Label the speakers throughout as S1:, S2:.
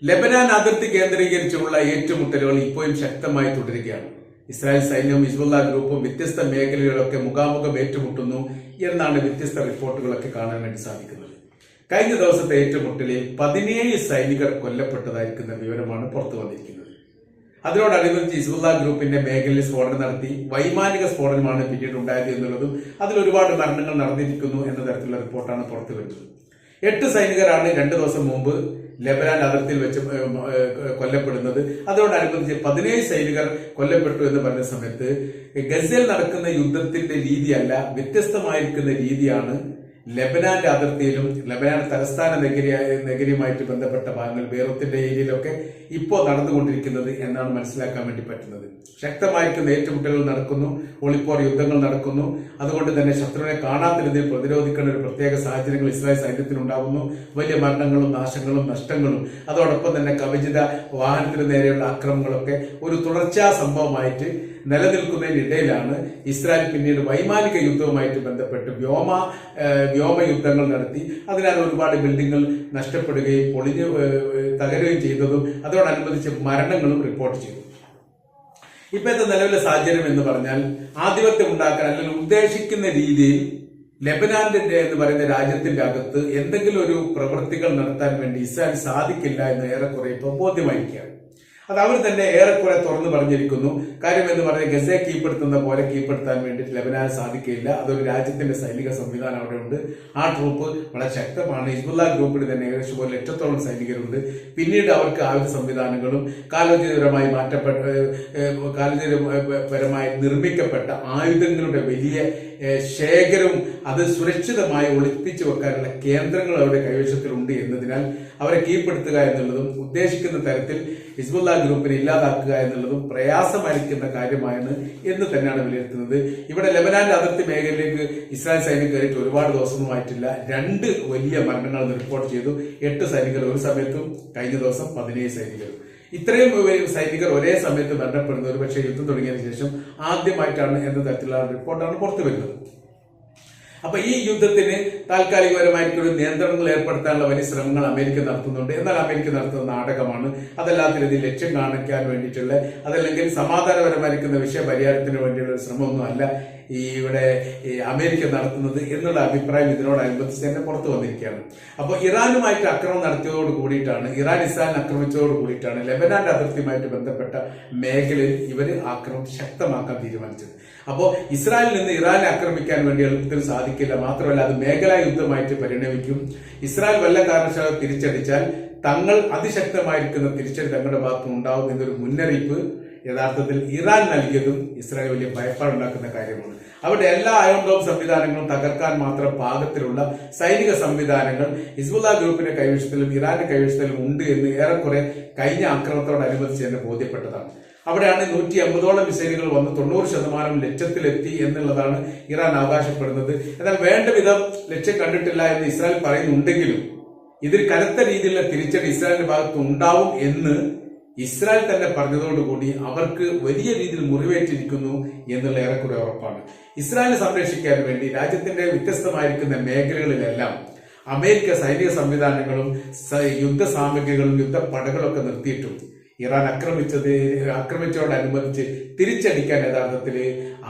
S1: ലെബനാൻ അതിർത്തി കേന്ദ്രീകരിച്ചുള്ള ഏറ്റുമുട്ടലുകൾ ഇപ്പോഴും ശക്തമായി തുടരുകയാണ്. ഇസ്രായേൽ സൈന്യവും ഹിസ്ബുള്ള ഗ്രൂപ്പും വ്യത്യസ്ത മേഖലകളിലൊക്കെ മുഖാമുഖം ഏറ്റുമുട്ടുന്നു എന്നാണ് വ്യത്യസ്ത റിപ്പോർട്ടുകളൊക്കെ കാണാൻ വേണ്ടി സാധിക്കുന്നത്. കഴിഞ്ഞ ദിവസത്തെ ഏറ്റുമുട്ടലിൽ 17 സൈനികർ കൊല്ലപ്പെട്ടതായിരിക്കുന്ന വിവരമാണ് പുറത്തു വന്നിരിക്കുന്നത്. അതിനോടനുബന്ധിച്ച് ഹിസ്ബുള്ള ഗ്രൂപ്പിന്റെ മേഖലയിൽ സ്ഫോടനം നടത്തി വൈമാനിക സ്ഫോടനമാണ് പിന്നീട് ഉണ്ടായത് എന്നുള്ളതും അതിൽ ഒരുപാട് മരണങ്ങൾ നടന്നിരിക്കുന്നു എന്ന തരത്തിലുള്ള റിപ്പോർട്ടാണ് പുറത്തു വരുന്നത്. 8 സൈനികരാണ് 2 ദിവസം മുമ്പ് ലെബനാൻ അതിർത്തിയിൽ വെച്ച് കൊല്ലപ്പെടുന്നത്. അതോടനുബന്ധിച്ച് 17 സൈനികർ കൊല്ലപ്പെട്ടു എന്ന് പറഞ്ഞ സമയത്ത് ഗസയിൽ നടക്കുന്ന യുദ്ധത്തിന്റെ രീതിയല്ല, വ്യത്യസ്തമായിരിക്കുന്ന രീതിയാണ് ലെബനാന്റെ അതിർത്തിയിലും ലെബനാൻ തലസ്ഥാന നഗരിയുമായിട്ട് ബന്ധപ്പെട്ട ഭാഗങ്ങൾ ബെയ്റൂത്തിന്റെ ഏരിയയിലൊക്കെ ഇപ്പോൾ നടന്നുകൊണ്ടിരിക്കുന്നത് എന്നാണ് മനസ്സിലാക്കാൻ വേണ്ടി പറ്റുന്നത്. ശക്തമായിരിക്കുന്ന ഏറ്റുമുട്ടലുകൾ നടക്കുന്നു, ഒളിപ്പോർ യുദ്ധങ്ങൾ നടക്കുന്നു. അതുകൊണ്ട് തന്നെ ശത്രുവിനെ കാണാത്ത രീതിയിൽ പ്രതിരോധിക്കേണ്ട ഒരു പ്രത്യേക സാഹചര്യങ്ങൾ ഇസ്രായേൽ സൈന്യത്തിനുണ്ടാകുന്നു. വലിയ മരണങ്ങളും നാശങ്ങളും നഷ്ടങ്ങളും അതോടൊപ്പം തന്നെ കവചിത വാഹനത്തിന് നേരെയുള്ള ആക്രമണങ്ങളൊക്കെ ഒരു തുടർച്ചാ സംഭവമായിട്ട് നിലനിൽക്കുന്നതിനിടയിലാണ് ഇസ്രായേൽ പിന്നീട് വൈമാനിക യുദ്ധവുമായിട്ട് ബന്ധപ്പെട്ട് വ്യോമ യുദ്ധങ്ങൾ നടത്തി അതിനാൽ ഒരുപാട് ബിൽഡിങ്ങുകൾ നഷ്ടപ്പെടുകയും പൊളിഞ്ഞു തകരുകയും ചെയ്തതും അതോടനുബന്ധിച്ച് മരണങ്ങളും റിപ്പോർട്ട് ചെയ്തു. ഇപ്പോഴത്തെ നിലവിലെ സാഹചര്യം എന്ന് പറഞ്ഞാൽ ആധിപത്യം ഉണ്ടാക്കാൻ അല്ലെങ്കിൽ ഉദ്ദേശിക്കുന്ന രീതിയിൽ ലെബനാന്റെ എന്ന് പറയുന്ന രാജ്യത്തിന്റെ അകത്ത് എന്തെങ്കിലും ഒരു പ്രവൃത്തികൾ നടത്താൻ വേണ്ടി ഇസ്രായേൽ സാധിക്കില്ല എന്ന് ഏറെക്കുറെ ഇപ്പോൾ ബോധ്യമായിരിക്കുകയാണ്. അത് അവർ തന്നെ ഏറെക്കുറെ തുറന്നു പറഞ്ഞിരിക്കുന്നു. കാര്യം എന്ന് പറഞ്ഞാൽ ഗസയെ കീഴ്പ്പെടുത്തുന്ന പോലെ കീഴ്പ്പെടുത്താൻ വേണ്ടിയിട്ട് ലെബനാന് സാധിക്കില്ല. അതൊരു രാജ്യത്തിന്റെ സൈനിക സംവിധാനം അവിടെ ഉണ്ട്. ആ ട്രൂപ്പ് വളരെ ശക്തമാണ്. ഹിസ്ബുള്ള ഗ്രൂപ്പിന് തന്നെ ഏകദേശം 1 ലക്ഷത്തോളം സൈനികരുണ്ട്. പിന്നീട് അവർക്ക് ആയുധ സംവിധാനങ്ങളും കാലോചിതപരമായി നിർമ്മിക്കപ്പെട്ട ആയുധങ്ങളുടെ വലിയ ശേഖരവും അത് സുരക്ഷിതമായി ഒളിപ്പിച്ചു വെക്കാനുള്ള കേന്ദ്രങ്ങൾ അവരുടെ കൈവശത്തിലുണ്ട് എന്നതിനാൽ അവരെ കീഴ്പ്പെടുത്തുക എന്നുള്ളതും ഉദ്ദേശിക്കുന്ന തരത്തിൽ ഹിസ്ബുള്ള ഗ്രൂപ്പിനെ ഇല്ലാതാക്കുക എന്നുള്ളതും പ്രയാസമായിരിക്കുന്ന കാര്യമാണ് എന്ന് തന്നെയാണ് വിലയിരുത്തുന്നത്. ഇവിടെ ലെബനാന്റെ അതിർത്തി മേഖലയിലേക്ക് ഇസ്രായേൽ സൈന്യം കയറിയിട്ട് ഒരുപാട് ദിവസമൊന്നുമായിട്ടില്ല. 2 വലിയ മരണങ്ങൾ റിപ്പോർട്ട് ചെയ്തു. 8 സൈനികർ ഒരു സമയത്തും കഴിഞ്ഞ ദിവസം 17 സൈനികർ. ഇത്രയും സൈനികർ ഒരേ സമയത്ത് മരണപ്പെടുന്നത് ഒരുപക്ഷെ യുദ്ധം തുടങ്ങിയതിനു ശേഷം ആദ്യമായിട്ടാണ് എന്ന തരത്തിലുള്ള റിപ്പോർട്ടാണ് പുറത്തു വരുന്നത്. അപ്പൊ ഈ യുദ്ധത്തിന് താൽക്കാലികപരമായിരിക്കും നിയന്ത്രണങ്ങൾ ഏർപ്പെടുത്താനുള്ള വലിയ ശ്രമങ്ങൾ അമേരിക്ക നടത്തുന്നുണ്ട്. എന്നാൽ അമേരിക്ക നടത്തുന്ന നാടകമാണ്. അതല്ലാത്ത രീതിയിൽ ലക്ഷ്യം കാണിക്കാൻ വേണ്ടിയിട്ടുള്ള അതല്ലെങ്കിൽ സമാധാനപരമായിരിക്കുന്ന വിഷയപരിഹാരത്തിന് വേണ്ടിയുള്ള ഒരു ശ്രമമൊന്നും അല്ല ഇവിടെ അമേരിക്ക നടത്തുന്നത് എന്നുള്ള അഭിപ്രായം ഇതിനോടനുബന്ധിച്ച് തന്നെ പുറത്തു വന്നിരിക്കുകയാണ്. അപ്പോൾ ഇറാനുമായിട്ട് ആക്രമണം നടത്തിയതോട് കൂടിയിട്ടാണ്, ഇറാൻ ഇസ്രായേലിനെ ആക്രമിച്ചതോട് കൂടിയിട്ടാണ് ലെബനാന്റെ അതിർത്തിയുമായിട്ട് ബന്ധപ്പെട്ട മേഖലയിൽ ഇവര് ആക്രമണം ശക്തമാക്കാൻ തീരുമാനിച്ചത്. അപ്പോൾ ഇസ്രായേലിൽ നിന്ന് ഇറാനെ ആക്രമിക്കാൻ വേണ്ടി എളുപ്പത്തിൽ സാധിക്കില്ല. മാത്രമല്ല അത് മേഖലാ യുദ്ധമായിട്ട് പരിണമിക്കും. ഇസ്രായേൽ വല്ല കാരണവശാലും തിരിച്ചടിച്ചാൽ തങ്ങൾ അതിശക്തമായിരിക്കുന്ന തിരിച്ചടി തങ്ങളുടെ ഭാഗത്തുനിന്ന് ഉണ്ടാവും എന്നൊരു മുന്നറിയിപ്പ് യഥാർത്ഥത്തിൽ ഇറാൻ നൽകിയതും ഇസ്രായേൽ വലിയ ഭയപ്പാടുണ്ടാക്കുന്ന കാര്യമാണ്. അവിടെ എല്ലാ അയൺ ഡോം സംവിധാനങ്ങളും തകർക്കാൻ മാത്രം പാകത്തിലുള്ള സൈനിക സംവിധാനങ്ങൾ ഹിസ്ബുള്ള ഗ്രൂപ്പിന്റെ കൈവശത്തിലും ഇറാന്റെ കൈവശത്തിലും ഉണ്ട് എന്ന് ഏറെക്കുറെ കഴിഞ്ഞ ആക്രമണത്തോടനുബന്ധിച്ച് തന്നെ ബോധ്യപ്പെട്ടതാണ്. അവിടെയാണ് 150ഓളം മിസൈലുകൾ വന്ന് 90% ലക്ഷ്യത്തിലെത്തി എന്നുള്ളതാണ് ഇറാൻ അവകാശപ്പെടുന്നത്. എന്നാൽ വേണ്ട വിധം ലക്ഷ്യം കണ്ടിട്ടില്ല എന്ന് ഇസ്രായേൽ പറയുന്നുണ്ടെങ്കിലും ഇതിൽ കനത്ത രീതിയിലുള്ള തിരിച്ചടി ഇസ്രായേലിന്റെ ഭാഗത്ത് ഉണ്ടാവും എന്ന് ഇസ്രായേൽ തന്നെ പറഞ്ഞതോടുകൂടി അവർക്ക് വലിയ രീതിയിൽ മുറിവേറ്റിരിക്കുന്നു എന്നുള്ള ഏറെക്കുറെ ഉറപ്പാണ്. ഇസ്രായേലിനെ സംരക്ഷിക്കാൻ വേണ്ടി രാജ്യത്തിന്റെ വ്യത്യസ്തമായിരിക്കുന്ന മേഖലകളിലെല്ലാം അമേരിക്ക സൈനിക സംവിധാനങ്ങളും യുദ്ധ സാമഗ്രികളും യുദ്ധപ്പടകളൊക്കെ നിർത്തിയിട്ടും ഇറാൻ ആക്രമിച്ചതോടനുബന്ധിച്ച് തിരിച്ചടിക്കാൻ യഥാർത്ഥത്തിൽ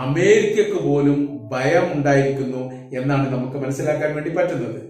S1: അമേരിക്കക്ക് പോലും ഭയം ഉണ്ടായിരിക്കുന്നു എന്നാണ് നമുക്ക് മനസ്സിലാക്കാൻ വേണ്ടി പറ്റുന്നത്.